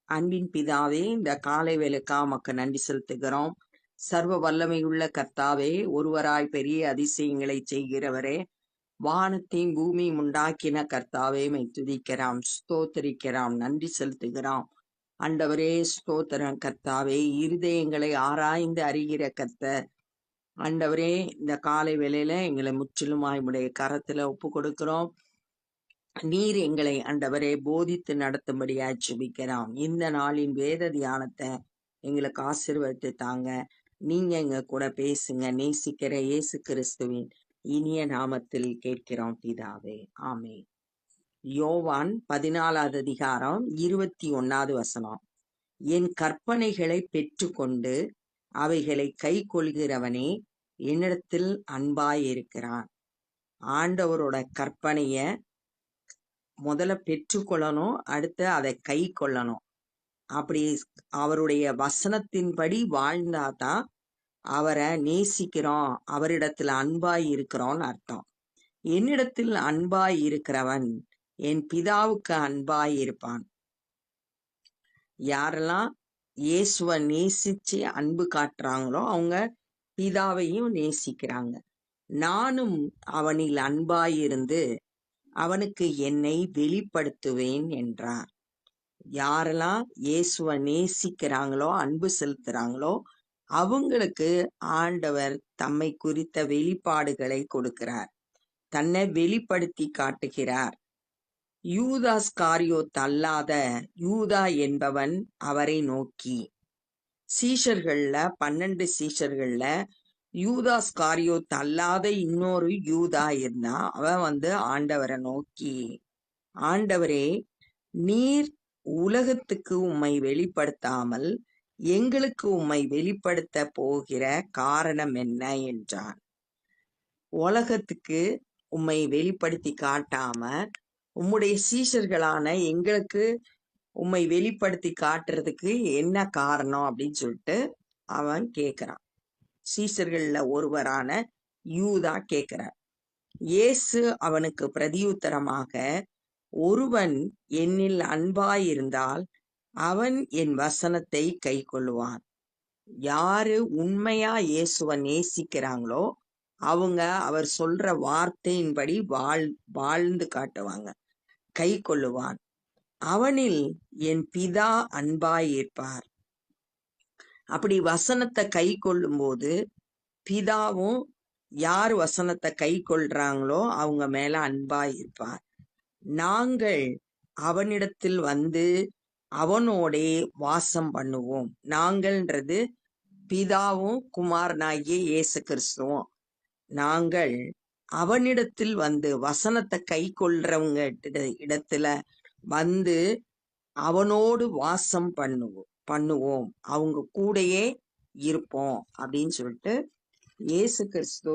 அன்பின் பிதாவே, இந்த காலை வேளைக்கா உமக்கு நன்றி செலுத்துகிறோம். சர்வ வல்லமையுள்ள கர்த்தாவே, ஒருவராய் பெரிய அதிசயங்களை செய்கிறவரே, வானத்தையும் பூமியும் உண்டாக்கின கர்த்தாவே, மை துதிக்கிறோம், ஸ்தோத்தரிக்கிறோம், நன்றி செலுத்துகிறோம். ஆண்டவரே ஸ்தோத்திரம் கர்த்தாவே, இருதயங்களை ஆராய்ந்து அறிகிற கர்த்தர். ஆண்டவரே, இந்த காலை வேளையில எங்களை முற்றிலுமாய் உடைய கரத்துல ஒப்பு கொடுக்கிறோம். நீர் எங்களை ஆண்டவரே போதித்து நடத்தும்படியாய் ஜெபிக்கிறோம். இந்த நாளின் வேத தியானத்தை எங்களுக்கு ஆசீர்வதித்து தாங்க. நீங்க எங்க கூட பேசுங்க. நேசிக்கிற இயேசு கிறிஸ்துவின் இனிய நாமத்தில் கேட்கிறோம் பிதாவே, ஆமென். யோவான் 14வது அதிகாரம் 21வது வசனம். என் கற்பனைகளை பெற்றுக்கொண்டு அவைகளை கை கொள்கிறவனே என்னிடத்தில் அன்பாயிருக்கிறான். ஆண்டவரோட கற்பனைய முதல்ல பெற்றுக்கொள்ளணும், அடுத்து அதை கை கொள்ளணும். அப்படி அவருடைய வசனத்தின்படி வாழ்ந்தாதான் அவரை நேசிக்கிறோம், அவரிடத்துல அன்பாய் இருக்கிறோம்னு அர்த்தம். என்னிடத்தில் அன்பாய் இருக்கிறவன் என் பிதாவுக்கு அன்பாய் இருப்பான். யாரெல்லாம் இயேசுவை நேசிச்சு அன்பு காட்டுறாங்களோ அவங்க பிதாவையும் நேசிக்கிறாங்க. நானும் அவனில் அன்பாயிருந்து அவனுக்கு என்னை வெளிப்படுத்துவேன் என்றார். யாரெல்லாம் இயேசுவை நேசிக்கிறாங்களோ அன்பு செலுத்துறாங்களோ அவங்களுக்கு ஆண்டவர் தம்மை குறித்த வெளிப்பாடுகளை கொடுக்கிறார், தன்னை வெளிப்படுத்தி காட்டுகிறார். யூதாஸ் காரியோத் அல்லாத யூதா என்பவன் அவரை நோக்கி, சீஷர்கள்ல 12 சீஷர்கள்ல யூதாஸ் காரியோத் அல்லாத இன்னொரு யூதா இருந்தா. அவன் ஆண்டவரை நோக்கி, ஆண்டவரே, நீர் உலகத்துக்கு உம்மை வெளிப்படுத்தாமல் எங்களுக்கு உம்மை வெளிப்படுத்த போகிற காரணம் என்ன என்றான். உலகத்துக்கு உம்மை வெளிப்படுத்தி காட்டாம உம்முடைய சீஷர்களான எங்களுக்கு உம்மை வெளிப்படுத்தி காட்டுறதுக்கு என்ன காரணம் அப்படின்னு சொல்லிட்டு அவன் கேட்கிறான். சீஷர்கள்ல ஒருவரான யூதா கேட்கிறார். இயேசு அவனுக்கு பிரதியுத்தரமாக, ஒருவன் என்னில் அன்பாயிருந்தால் அவன் என் வசனத்தை கை கொள்ளுவான். யாரு உண்மையா இயேசுவை நேசிக்கிறாங்களோ அவங்க அவர் சொல்ற வார்த்தையின்படி வாழ்ந்து காட்டுவாங்க, கை கொள்ளுவான். அவனில் என் பிதா அன்பாயிருப்பார். அப்படி வசனத்தை கை கொள்ளும் போது பிதாவும் யார் வசனத்தை கை கொள்றாங்களோ அவங்க மேல அன்பாயிருப்பார். நாங்கள் அவனிடத்தில் அவனோடே வாசம் பண்ணுவோம். நாங்கள்ன்றது பிதாவும் குமாரனாகிய இயேசு கிறிஸ்துவும். நாங்கள் அவனிடத்தில் வசனத்தை கை கொள்றவங்க இடத்துல அவனோடு வாசம் பண்ணுவோம், அவங்க கூடயே இருப்போம் அப்படின்னு சொல்லிட்டு இயேசு கிறிஸ்து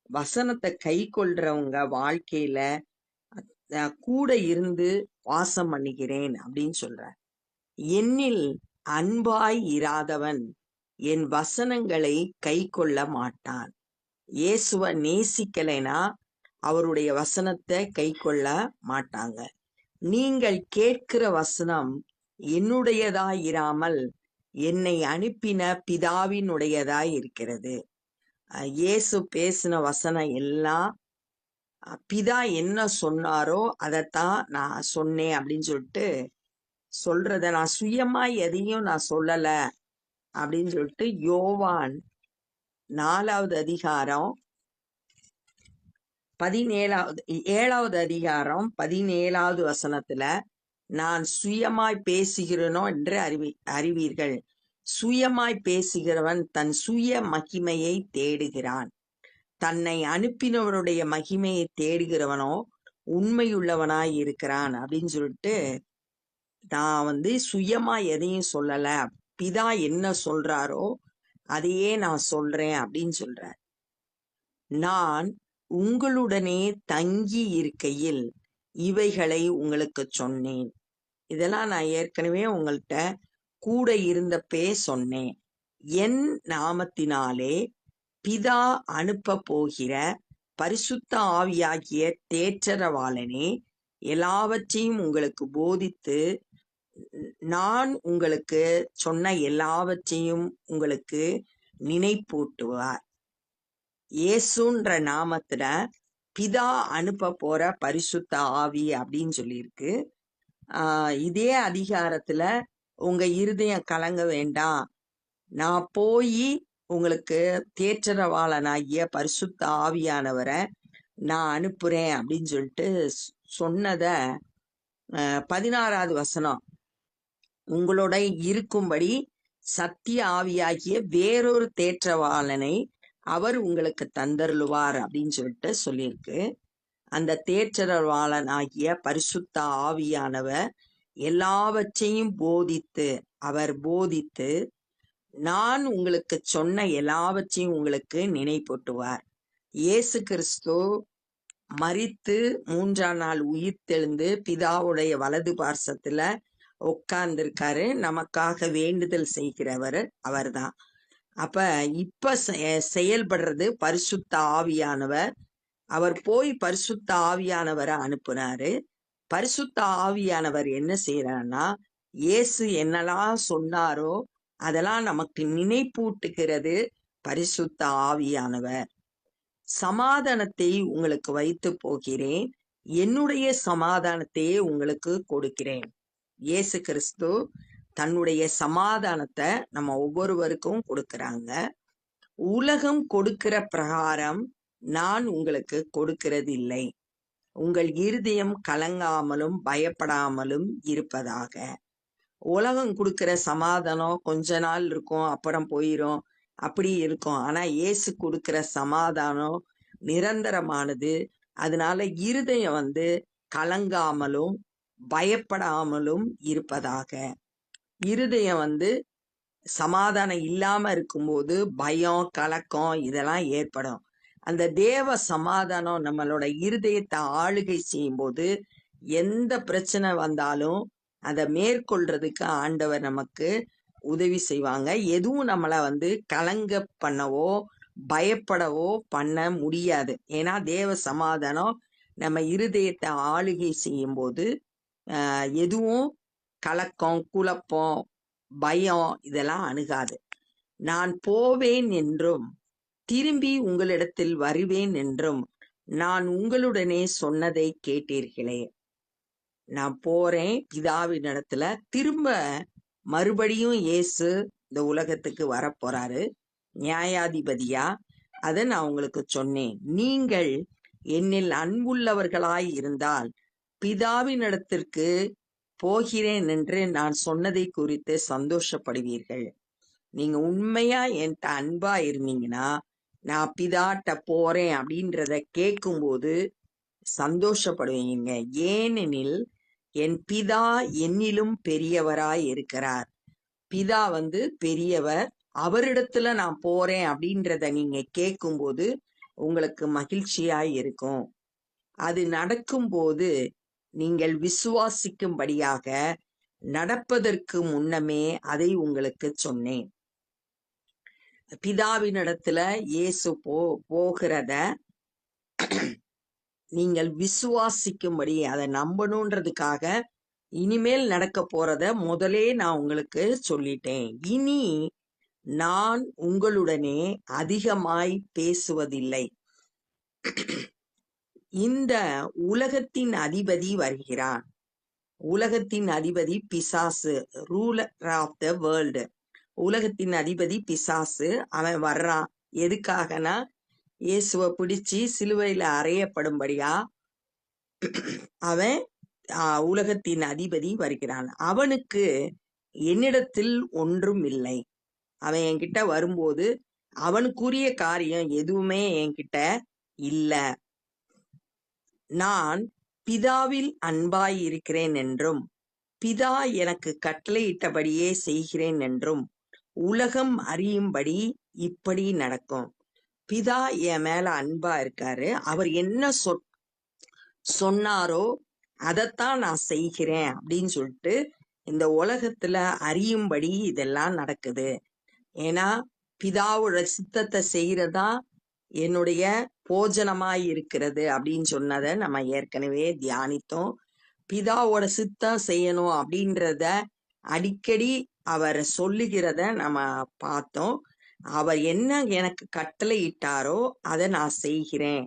வசனத்தை கை கொள்றவங்க வாழ்க்கையில கூட இருந்து வாசம் பண்ணுகிறேன் அப்படின்னு சொல்றார். என்னில் அன்பாய் இராதவன் என் வசனங்களை கை கொள்ள மாட்டான். இயேசுவை நேசிக்கலைனா அவருடைய வசனத்தை கை கொள்ள மாட்டாங்க. நீங்கள் கேட்கிற வசனம் என்னுடையதாய் இராமல் என்னை அனுப்பின பிதாவினுடையதாய் இருக்கிறது. இயேசு பேசின வசனம் எல்லாம் பிதா என்ன சொன்னாரோ அதைத்தான் நான் சொன்னேன் அப்படின்னு சொல்லிட்டு சொல்றத நான் சுயமா எதையும் நான் சொல்லல அப்படின்னு சொல்லிட்டு யோவான் 4வது அதிகாரம் 7வது அதிகாரம் 17வது வசனத்துல, நான் சுயமாய் பேசுகிறேனோ என்று அறிவீர்கள். சுயமாய் பேசுகிறவன் தன் சுய மகிமையை தேடுகிறான். தன்னை அனுப்பினவருடைய மகிமையை தேடுகிறவனோ உண்மையுள்ளவனாய் இருக்கிறான் அப்படின்னு சொல்லிட்டு, நான் சுயமா எதையும் சொல்லல, பிதா என்ன சொல்றாரோ அதையே நான் சொல்றேன் அப்படின்னு சொல்றார். நான் உங்களுடனே தங்கி இருக்கையில் இவைகளை உங்களுக்கு சொன்னேன். இதெல்லாம் நான் ஏற்கனவே உங்கள்கிட்ட கூட இருந்தப்பே சொன்னேன். என் நாமத்தினாலே பிதா அனுப்ப போகிற பரிசுத்த ஆவியாகிய தேற்றரவாளனே எல்லாவற்றையும் உங்களுக்கு போதித்து நான் உங்களுக்கு சொன்ன எல்லாவற்றையும் உங்களுக்கு நினைப்பூட்டுவார். இயேசுன்ற நாமத்துல பிதா அனுப்ப போற பரிசுத்த ஆவி அப்படின்னு சொல்லியிருக்கு. இதே அதிகாரத்துல உங்க இருதயம் கலங்க வேண்டாம், நான் போய் உங்களுக்கு தேற்றரவாளனாகிய பரிசுத்த ஆவியானவரை நான் அனுப்புறேன் அப்படின்னு சொல்லிட்டு சொன்னத 16வது வசனம், உங்களோட இருக்கும்படி சத்திய ஆவியாகிய வேறொரு தேற்றவாளனை அவர் உங்களுக்கு தந்தருளுவார் அப்படின்னு சொல்லிட்டு சொல்லியிருக்கு. அந்த தேற்றரவாளனாகிய பரிசுத்த ஆவியானவர் எல்லாவற்றையும் அவர் போதித்து நான் உங்களுக்கு சொன்ன எல்லாவற்றையும் உங்களுக்கு நினைப்பூட்டுவார். இயேசு கிறிஸ்து மரித்து 3ஆம் நாள் உயிர்த்தெழுந்து பிதாவுடைய வலது பார்சத்துல உட்கார்ந்திருக்காரு. நமக்காக வேண்டுதல் செய்கிறவர் அவர்தான். அப்ப இப்ப செயல்படுறது பரிசுத்த ஆவியானவர். அவர் போய் பரிசுத்த ஆவியானவரை அனுப்புனாரு. பரிசுத்த ஆவியானவர் என்ன செய்யறாருன்னா, இயேசு என்னெல்லாம் சொன்னாரோ அதெல்லாம் நமக்கு நினைப்பூட்டுகிறது பரிசுத்த ஆவியானவர். சமாதானத்தை உங்களுக்கு வைத்து போகிறேன், என்னுடைய சமாதானத்தையே உங்களுக்கு கொடுக்கிறேன். இயேசு கிறிஸ்து தன்னுடைய சமாதானத்தை நம்ம ஒவ்வொருவருக்கும் கொடுக்கறாங்க. உலகம் கொடுக்கிற பிரகாரம் நான் உங்களுக்கு கொடுக்கிறது இல்லை. உங்கள் இருதயம் கலங்காமலும் பயப்படாமலும் இருப்பதாக. உலகம் கொடுக்கிற சமாதானம் கொஞ்ச நாள் இருக்கும், அப்புறம் போயிரும், அப்படி இருக்கும். ஆனா இயேசு கொடுக்கிற சமாதானம் நிரந்தரமானது. அதனால இருதயம் கலங்காமலும் பயப்படாமலும் இருப்பதாக. இருதயம் சமாதானம் இல்லாம இருக்கும்போது பயம், கலக்கம் இதெல்லாம் ஏற்படும். அந்த தேவ சமாதானம் நம்மளோட இருதயத்தை ஆளுகை செய்யும் போது எந்த பிரச்சனை வந்தாலும் அதை மேற்கொள்றதுக்கு ஆண்டவர் நமக்கு உதவி செய்வாங்க. எதுவும் நம்மளை கலங்க பண்ணவோ பயப்படவோ பண்ண முடியாது. ஏன்னா தேவ சமாதானம் நம்ம இருதயத்தை ஆளுகை செய்யும் போது எதுவும் கலக்கம், குழப்பம், பயம் இதெல்லாம் அணுகாது. நான் போவேன் என்றும் திரும்பி உங்களிடத்தில் வருவேன் என்றும் நான் உங்களுடனே சொன்னதை கேட்டீர்களே. நான் போறேன் பிதாவின் இடத்துல, திரும்ப மறுபடியும் இயேசு இந்த உலகத்துக்கு வரப்போறாரு நியாயாதிபதியா. அதை நான் உங்களுக்கு சொன்னேன். நீங்கள் என்னில் அன்புள்ளவர்களாய் இருந்தால் பிதாவின் இடத்திற்கு போகிறேன் என்று நான் சொன்னதை குறித்து சந்தோஷப்படுவீர்கள். நீங்க உண்மையா என்கிட்ட அன்பா இருந்தீங்கன்னா நான் பிதாட்ட போறேன் அப்படின்றத கேட்கும்போது சந்தோஷப்படுவீங்க. ஏனெனில் என் பிதா என்னிலும் பெரியவராய் இருக்கிறார். பிதா பெரியவர், அவரிடத்துல நான் போறேன் அப்படின்றத நீங்க கேட்கும்போது உங்களுக்கு மகிழ்ச்சியாய் இருக்கும். அது நடக்கும்போது நீங்கள் விசுவாசிக்கும்படியாக நடப்பதற்கு முன்னமே அதை உங்களுக்கு சொன்னேன். பிதாவினிடத்துல இயேசு போகிறத நீங்கள் விசுவாசிக்கும்படி, அதை நம்பணுன்றதுக்காக இனிமேல் நடக்க போறத முதலே நான் உங்களுக்கு சொல்லிட்டேன். இனி நான் உங்களுடனே அதிகமாய் பேசுவதில்லை. இந்த உலகத்தின் அதிபதி வருகிறான். உலகத்தின் அதிபதி பிசாசு, ரூலர் ஆஃப் த வேர்ல்டு. உலகத்தின் அதிபதி பிசாசு. அவன் வர்றான். எதுக்காகனா இயேசுவை பிடிச்சி சிலுவையில அறையப்படும்படியா அவன் உலகத்தின் அதிபதி வருகிறான். அவனுக்கு என்னிடத்தில் ஒன்றும் இல்லை. அவன் என்கிட்ட வரும்போது அவனுக்குரிய காரியம் எதுவுமே என்கிட்ட இல்ல. நான் பிதாவில் அன்பாய் இருக்கிறேன் என்றும் பிதா எனக்கு கட்டளையிட்டபடியே செய்கிறேன் என்றும் உலகம் அறியும்படி இப்படி நடக்கும். பிதா என் மேல அன்பா இருக்காரு. அவர் என்ன சொன்னாரோ அதைத்தான் நான் செய்கிறேன் அப்படின்னு சொல்லிட்டு இந்த உலகத்துல அறியும்படி இதெல்லாம் நடக்குது. ஏன்னா பிதாவோட சித்தத்தை செய்யறதா என்னுடைய போஜனமாய் இருக்கிறது அப்படின்னு சொன்னதை நம்ம ஏற்கனவே தியானித்தோம். பிதாவோட சித்தம் செய்யணும் அப்படின்றத அடிக்கடி அவர் சொல்லுகிறத நம்ம பார்த்தோம். அவர் என்ன எனக்கு கட்டளை இட்டாரோ அதை நான் செய்கிறேன்.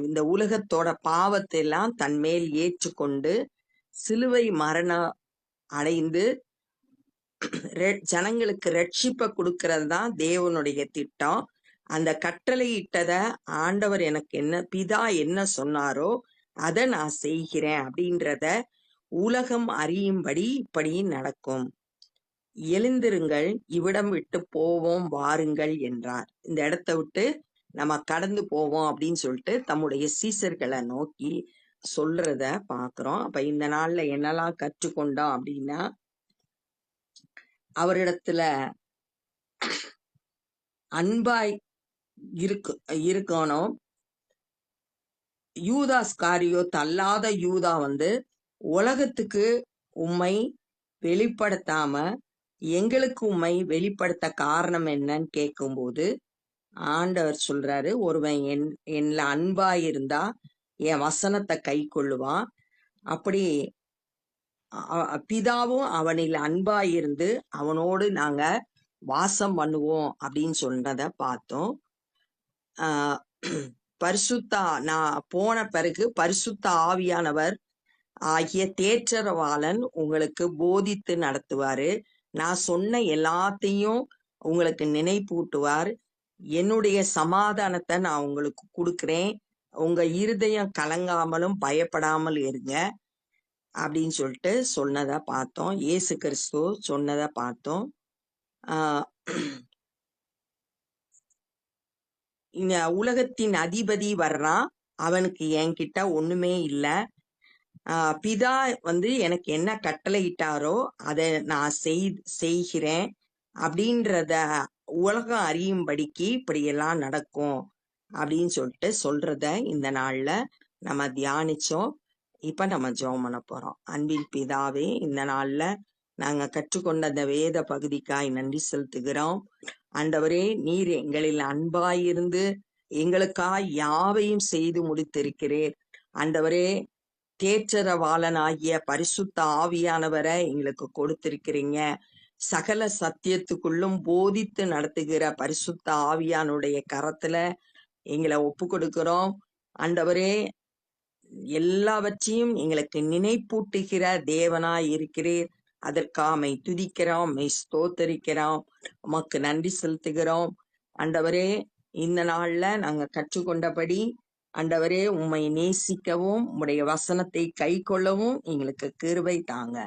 இந்த உலகத்தோட பாவத்தை எல்லாம் தன்மேல் ஏற்றுக்கொண்டு சிலுவை மரணம் அடைந்து ஜனங்களுக்கு ரட்சிப்பை கொடுக்கறது தான் தேவனுடைய திட்டம். அந்த கட்டளையிட்டத ஆண்டவர் எனக்கு என்ன பிதா என்ன சொன்னாரோ அதை நான் செய்கிறேன் அப்படின்றத உலகம் அறியும்படி இப்படி நடக்கும். எழுந்திருங்கள், இவ்விடம் விட்டு போவோம் வாருங்கள் என்றார். இந்த இடத்தை விட்டு நம்ம கடந்து போவோம் அப்படின்னு சொல்லிட்டு தம்முடைய சீசர்களை நோக்கி சொல்றத பாக்குறோம். அப்ப இந்த நாள்ல என்னெல்லாம் கற்றுக்கொண்டோம் அப்படின்னா, அவரிடத்துல அன்பாய் இருக்கணும். யூதாஸ் காரியோத் அல்லாத யூதா உலகத்துக்கு உம்மை வெளிப்படுத்தாம எங்களுக்கு உம்மை வெளிப்படுத்த காரணம் என்னன்னு கேட்கும்போது ஆண்டவர் சொல்றாரு, ஒருவன் என்னல அன்பாயிருந்தா என் வசனத்தை கை கொள்ளுவான், அப்படி பிதாவும் அவனில் அன்பாயிருந்து அவனோடு நாங்க வாசம் பண்ணுவோம் அப்படின்னு சொன்னதை பார்த்தோம். பரிசுத்தா நான் போன பிறகு பரிசுத்த ஆவியானவர் ஆகிய தேற்றரவாளன் உங்களுக்கு போதித்து நடத்துவாரு. நான் சொன்ன எல்லாத்தையும் உங்களுக்கு நினைப்பூட்டுவார். என்னுடைய சமாதானத்தை நான் உங்களுக்கு கொடுக்குறேன், உங்க இருதயம் கலங்காமலும் பயப்படாமல் இருங்க அப்படின்னு சொல்லிட்டு சொன்னதை பார்த்தோம். இயேசு கிறிஸ்து சொன்னதை பார்த்தோம். இந்த உலகத்தின் அதிபதி வர்றான், அவனுக்கு என்கிட்ட ஒண்ணுமே இல்லை. பிதா எனக்கு என்ன கட்டளையிட்டாரோ அதை நான் செய்கிறேன் அப்படின்றத உலகம் அறியும்படிக்கு இப்படியெல்லாம் நடக்கும் அப்படின்னு சொல்லிட்டு சொல்றத இந்த நாள்ல நம்ம தியானிச்சோம். இப்ப நம்ம ஜெபம் பண்ண போறோம். அன்பின் பிதாவே, இந்த நாள்ல நாங்க கற்றுக்கொண்ட அந்த வேத பகுதிக்காய் நன்றி செலுத்துகிறோம். ஆண்டவரே, நீர் எங்களில் அன்பாயிருந்து எங்களுக்காய் யாவையும் செய்து முடித்திருக்கிறீர். ஆண்டவரே, தேற்றரவாளனாகிய பரிசுத்த ஆவியானவரை எங்களுக்கு கொடுத்திருக்கிறீங்க. சகல சத்தியத்துக்குள்ளும் போதித்து நடத்துகிற பரிசுத்த ஆவியானுடைய கரத்துல எங்களை ஒப்பு கொடுக்கிறோம். ஆண்டவரே, எல்லாவற்றையும் எங்களுக்கு நினைப்பூட்டுகிற தேவனாய் இருக்கிறீர். அதற்காமை துதிக்கிறோம், ஸ்தோத்தரிக்கிறோம், உமக்கு நன்றி செலுத்துகிறோம். ஆண்டவரே, இந்த நாள்ல நாங்க கற்றுக்கொண்டபடி ஆண்டவரே உம்மை நேசிக்கவும் உம்முடைய வசனத்தை கை கொள்ளவும் எங்களுக்கு கிருபை தாங்க.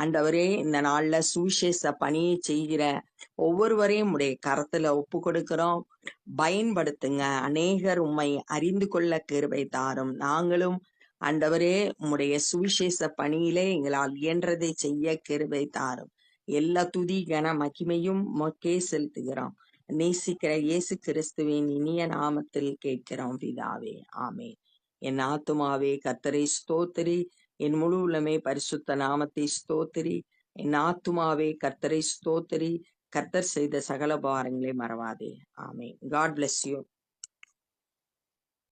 ஆண்டவரே, இந்த நாள்ல சுவிசேஷ பணியை செய்கிற ஒவ்வொருவரையும் உடைய கரத்துல ஒப்பு கொடுக்கிறோம். பயன்படுத்துங்க. அநேகர் உம்மை அறிந்து கொள்ள கிருபை தாரும். நாங்களும் ஆண்டவரே உம்முடைய சுவிசேஷ பணியிலே எங்களால் இயன்றதை செய்ய கிருபை தாரும். எல்லா துதி கன மகிமையும் உமக்கே செலுத்துகிறோம். நேசிக்கிற இயேசு கிறிஸ்துவின் இனிய நாமத்தில் கேட்கிறோம் பிதாவே, ஆமென். என் ஆத்துமாவே கர்த்தரை ஸ்தோத்திரி, என் முழு உள்ளமே பரிசுத்த நாமத்தை ஸ்தோத்திரி. என் ஆத்துமாவே கர்த்தரை ஸ்தோத்திரி, கர்த்தர் செய்த சகல பாரங்களை மறவாதே. ஆமென். God bless you.